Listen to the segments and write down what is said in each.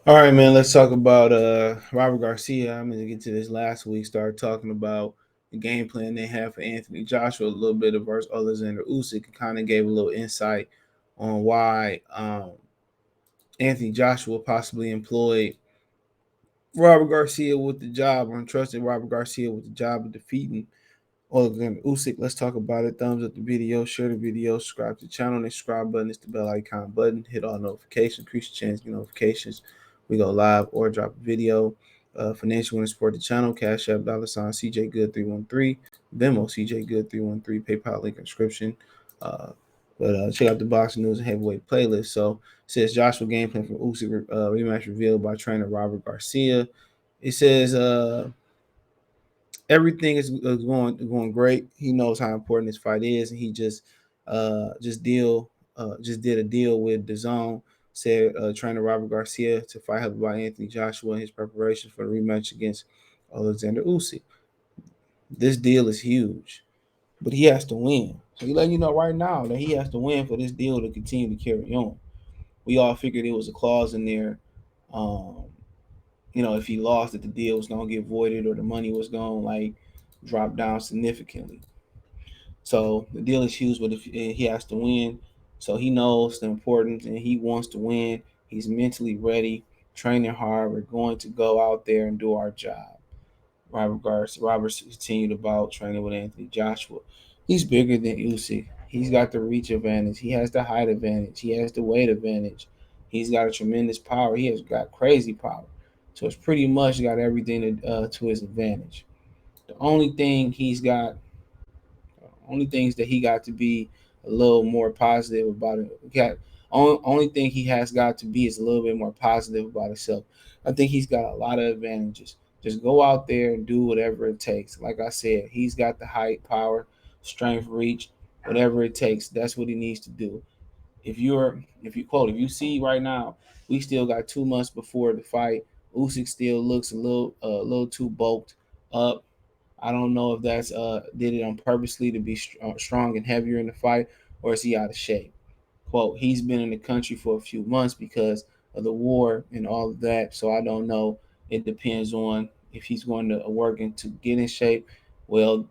All right, man. Let's talk about Robert Garcia. I'm gonna get to this last week. Started talking about the game plan they have for Anthony Joshua, a little bit of versus Alexander Usyk, and kind of gave a little insight on why Anthony Joshua possibly employed Robert Garcia with the job, or entrusted Robert Garcia with the job of defeating Alexander Usyk. Let's talk about it. Thumbs up the video, share the video, subscribe to the channel. The subscribe button is the bell icon button. Hit all notifications, increase your chance to get notifications. We go live or drop a video. Financial and support the channel. Cash App $ CJ Good 313. Venmo CJ Good 313. PayPal link in description. Uh, but check out the boxing news and heavyweight playlist. So it says Joshua game plan from Usyk rematch revealed by trainer Robert Garcia. It says everything is going great. He knows how important this fight is, and he just did a deal with DAZN. Said trainer Robert Garcia to fight help by Anthony Joshua in his preparation for the rematch against Alexander Usyk. This deal is huge, but he has to win. So he letting you know right now that he has to win for this deal to continue to carry on. We all figured there was a clause in there, um, if he lost, that the deal was gonna get voided or the money was gonna like drop down significantly. So the deal is huge, but if he has to win, so he knows the importance and he wants to win. He's mentally ready, training hard. We're going to go out there and do our job. Roberts continued about training with Anthony Joshua. He's bigger than Usyk. He's got the reach advantage. He has the height advantage. He has the weight advantage. He's got a tremendous power. He has got crazy power. So it's pretty much got everything to his advantage. The only things that he got to be a little more positive about it. Only thing he has got to be is a little bit more positive about himself. I think he's got a lot of advantages. Just go out there and do whatever it takes. Like I said, he's got the height, power, strength, reach, whatever it takes. That's what he needs to do. If you see right now, we still got 2 months before the fight. Usyk still looks a little too bulked up. I don't know if that's did it on purposely to be strong and heavier in the fight, or is he out of shape? Quote, he's been in the country for a few months because of the war and all of that. So I don't know. It depends on if he's going to working to get in shape. Well,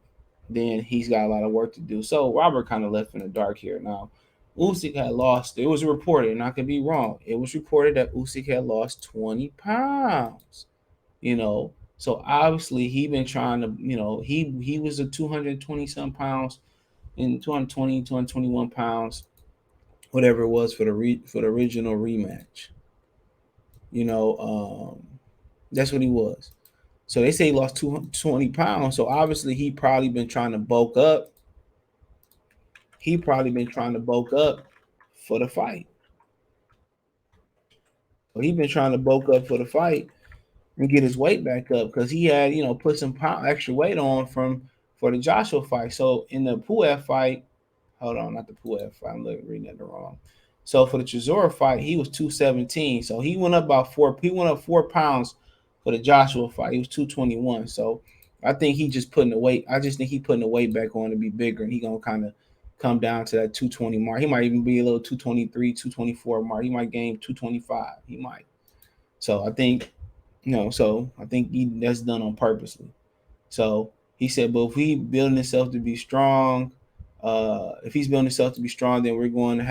then he's got a lot of work to do. So Robert kind of left in the dark here. Now, Usyk had lost. It was reported, and I could be wrong. It was reported that Usyk had lost 20 pounds. You know, so obviously he been trying to, he was a 220 some pounds in 220, 221 pounds, whatever it was for the original rematch. You know, that's what he was. So they say he lost 220 pounds. So obviously he probably been trying to bulk up. He probably been trying to bulk up for the fight. So he been trying to bulk up for the fight and get his weight back up because he had, put some extra weight on for the Joshua fight. So in the Puev fight, hold on, not the Puev fight. I'm reading that wrong. So for the Chisora fight, he was 217. So he went up about four. He went up 4 pounds for the Joshua fight. He was 221. So I think he just putting the weight. I just think he putting the weight back on to be bigger, and he gonna kind of come down to that 220 mark. He might even be a little 223, 224 mark. He might gain 225. He might. So I think so I think that's done on purposely. So he said, but if he building himself to be strong, if he's building himself to be strong, then we're going to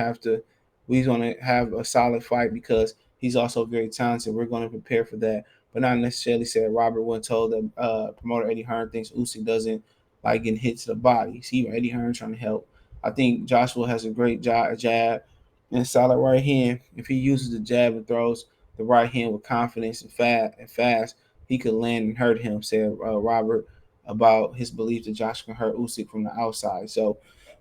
have a solid fight because he's also very talented. We're going to prepare for that, but not necessarily said Robert wasn't told that promoter Eddie Hearn thinks Usyk doesn't like getting hit to the body. See, Eddie Hearn trying to help. I think Joshua has a great jab and a solid right hand. If he uses the jab and throws the right hand with confidence and fast, he could land and hurt him, said Robert about his belief that Josh can hurt Usyk from the outside. So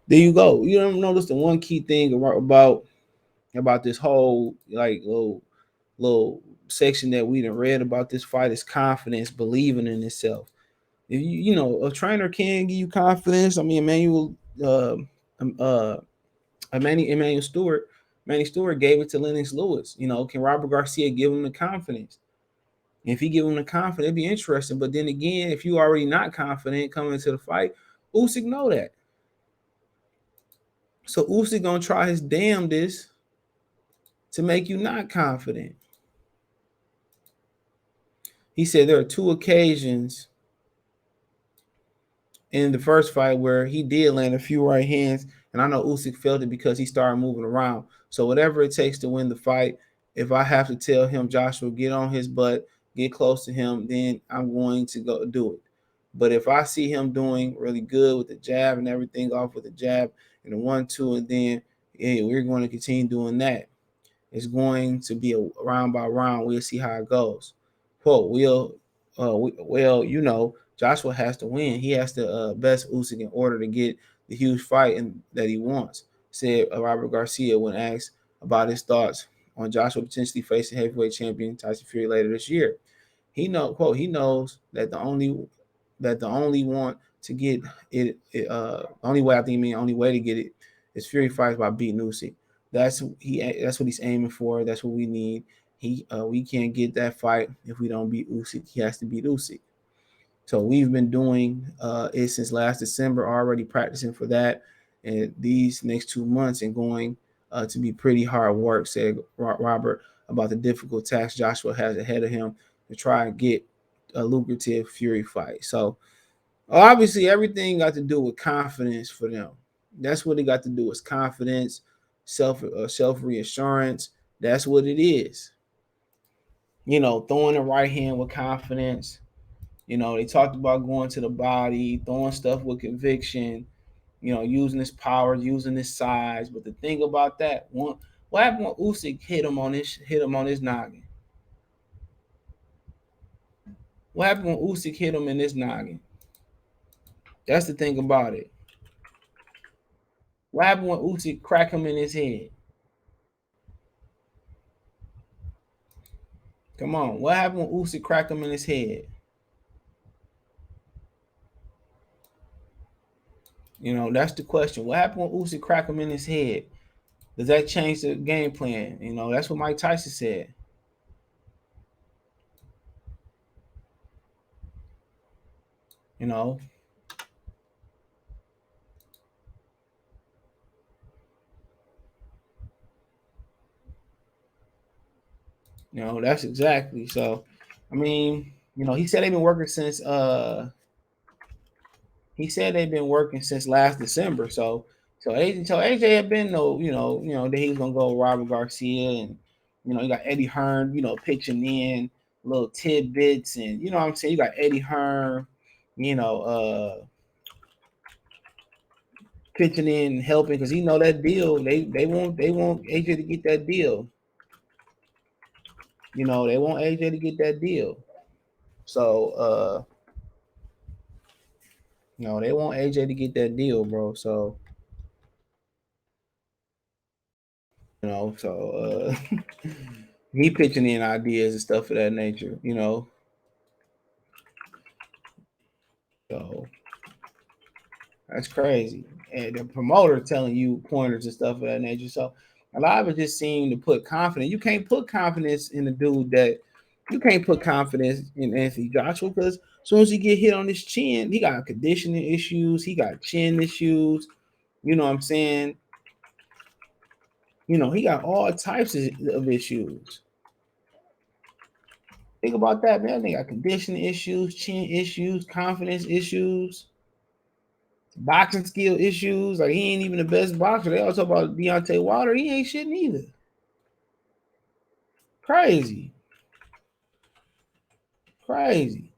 there you go. You don't notice the one key thing about this whole like little section that we done read about this fight is confidence, believing in itself. If a trainer can give you confidence. I mean, um, uh, Emmanuel Stewart, Manny Stewart gave it to Lennox Lewis. Can Robert Garcia give him the confidence? If he give him the confidence, it'd be interesting. But then again, if you already not confident coming into the fight, Usyk know that. So Usyk gonna try his damnedest to make you not confident. He said there are two occasions in the first fight where he did land a few right hands, and I know Usyk felt it because he started moving around. So whatever it takes to win the fight, if I have to tell him Joshua get on his butt, get close to him, then I'm going to go do it. But if I see him doing really good with the jab and everything off with the jab and the 1-2, and then yeah, we're going to continue doing that. It's going to be a round by round. We'll see how it goes. Quote, well, Joshua has to win. He has to best Usyk in order to get the huge fight that he wants, said Robert Garcia when asked about his thoughts on Joshua potentially facing heavyweight champion Tyson Fury later this year. He knows that the only want to get only way I think only way to get it is Fury fights by beating Usyk. That's what he's aiming for. That's what we need. We can't get that fight if we don't beat Usyk. He has to beat Usyk. So we've been doing it since last December, already practicing for that, and these next 2 months and going to be pretty hard work, said Robert about the difficult task Joshua has ahead of him to try and get a lucrative Fury fight. So obviously everything got to do with confidence for them. That's what it got to do is confidence, self reassurance. That's what it is. Throwing the right hand with confidence. They talked about going to the body, throwing stuff with conviction, using his power, using his size. But the thing about that, what happened when Usyk hit him on his noggin? What happened when Usyk hit him in his noggin? That's the thing about it. What happened when Usyk crack him in his head? Come on, what happened when Usyk crack him in his head? That's the question. What happened when Usyk crack him in his head? Does that change the game plan? That's what Mike Tyson said. You know, that's exactly. So, I mean, he said they've been working since he said they've been working since last December. So AJ had been that he was gonna go with Robert Garcia, and you got Eddie Hearn, pitching in little tidbits, and what I'm saying, you got Eddie Hearn, you know, pitching in, helping because that deal. They want AJ to get that deal. They want AJ to get that deal. So they want AJ to get that deal, bro. So he pitching in ideas and stuff of that nature. So that's crazy. And the promoter telling you pointers and stuff of that nature. So a lot of it just seem to put confidence. You can't put confidence in a dude that you can't put confidence in Anthony Joshua because as soon as he get hit on his chin, he got conditioning issues, he got chin issues. You know what I'm saying? He got all types of issues. Think about that, man. They got conditioning issues, chin issues, confidence issues, boxing skill issues. Like he ain't even the best boxer. They all talk about Deontay Wilder. He ain't shit neither. Crazy, crazy,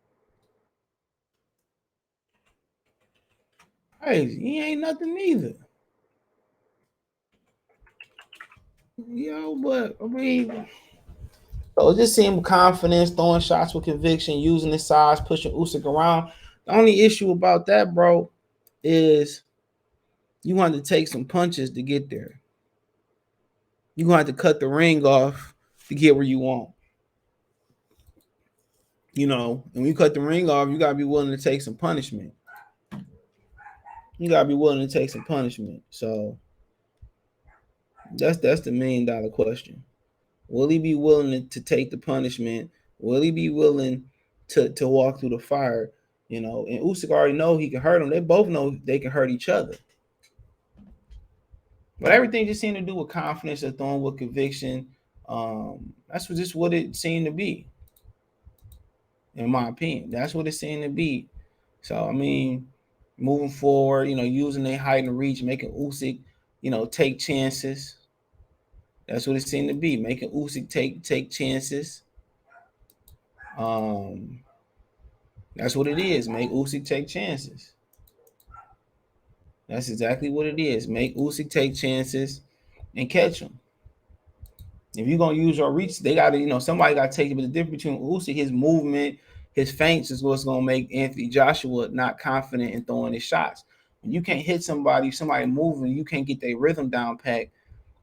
crazy. He ain't nothing neither. But I mean, so it just seemed confidence, throwing shots with conviction, using his size, pushing Usyk around. The only issue about that, bro, is you want to take some punches to get there. You're gonna have to cut the ring off to get where you want. And when you cut the ring off, you gotta be willing to take some punishment. You gotta be willing to take some punishment. So that's the $1 million question. Will he be willing to take the punishment? Will he be willing to walk through the fire? And Usyk already know he can hurt him. They both know they can hurt each other. But everything just seemed to do with confidence or throwing with conviction. That's just what it seemed to be. in my opinion. That's what it seemed to be. So I mean, moving forward, using their height and reach, making Usyk, take chances. That's what it seemed to be, making Usyk take chances. Um, that's what it is. Make Usyk take chances. That's exactly what it is. Make Usyk take chances and catch him. If you're gonna use your reach, they gotta, somebody gotta take it. But the difference between Usyk, his movement, his feints is what's gonna make Anthony Joshua not confident in throwing his shots. When you can't hit somebody moving, you can't get their rhythm down pat.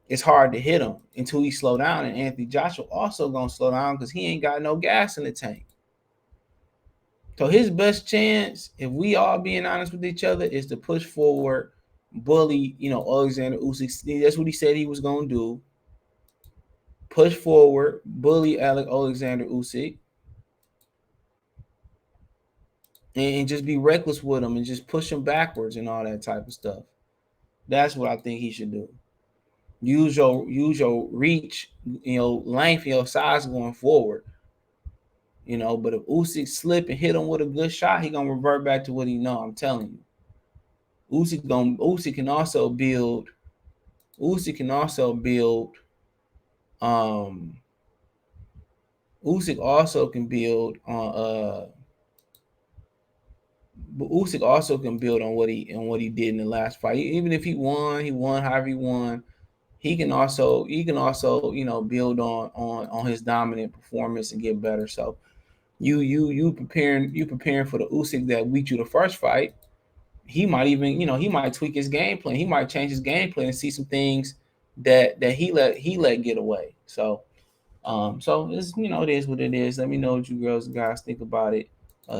It's hard to hit him until he slow down. And Anthony Joshua also gonna slow down because he ain't got no gas in the tank. So his best chance, if we all being honest with each other, is to push forward, bully, Alexander Usyk. That's what he said he was gonna do. Push forward, bully Alexander Usyk, and just be reckless with him and just push him backwards and all that type of stuff. That's what I think he should do. Use your reach, length, your size going forward. But if Usyk slip and hit him with a good shot, he gonna revert back to what he know. I'm telling you. Usyk can also build. Usyk can also build. Um, Usyk also can build on. But Usyk also can build on what he did in the last fight. Even if he won however he won. He can also build on his dominant performance and get better. So you preparing for the Usyk that beat you the first fight. He might even he might tweak his game plan. He might change his game plan and see some things that he let get away. So it's it is what it is. Let me know what you girls and guys think about it.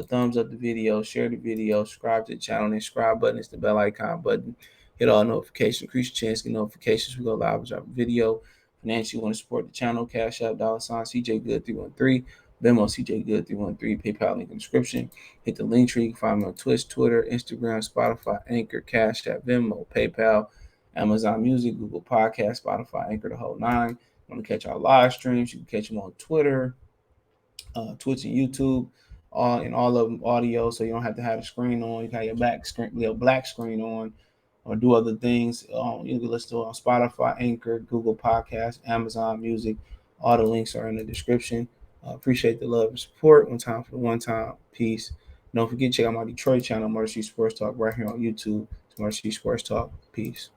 Thumbs up the video, share the video, subscribe to the channel. The subscribe button is the bell icon button. Hit all notifications, increase your chance to get notifications. We go live and drop a video. Financially, you want to support the channel, Cash App, $ CJ Good 313, Venmo CJ Good 313, PayPal link in the description. Hit the link tree. You can find me on Twitch, Twitter, Instagram, Spotify, Anchor, Cash App, Venmo, PayPal, Amazon Music, Google Podcast, Spotify, Anchor, the whole nine. Want to catch our live streams? You can catch them on Twitter, Twitch, and YouTube, all of them audio, so you don't have to have a screen on. You can have your black screen on, or do other things. You can listen to it on Spotify, Anchor, Google Podcasts, Amazon Music. All the links are in the description. Appreciate the love and support. One time for the one time. Peace. Don't forget to check out my Detroit channel, Murder Street Sports Talk, right here on YouTube. It's Murder Street Sports Talk. Peace.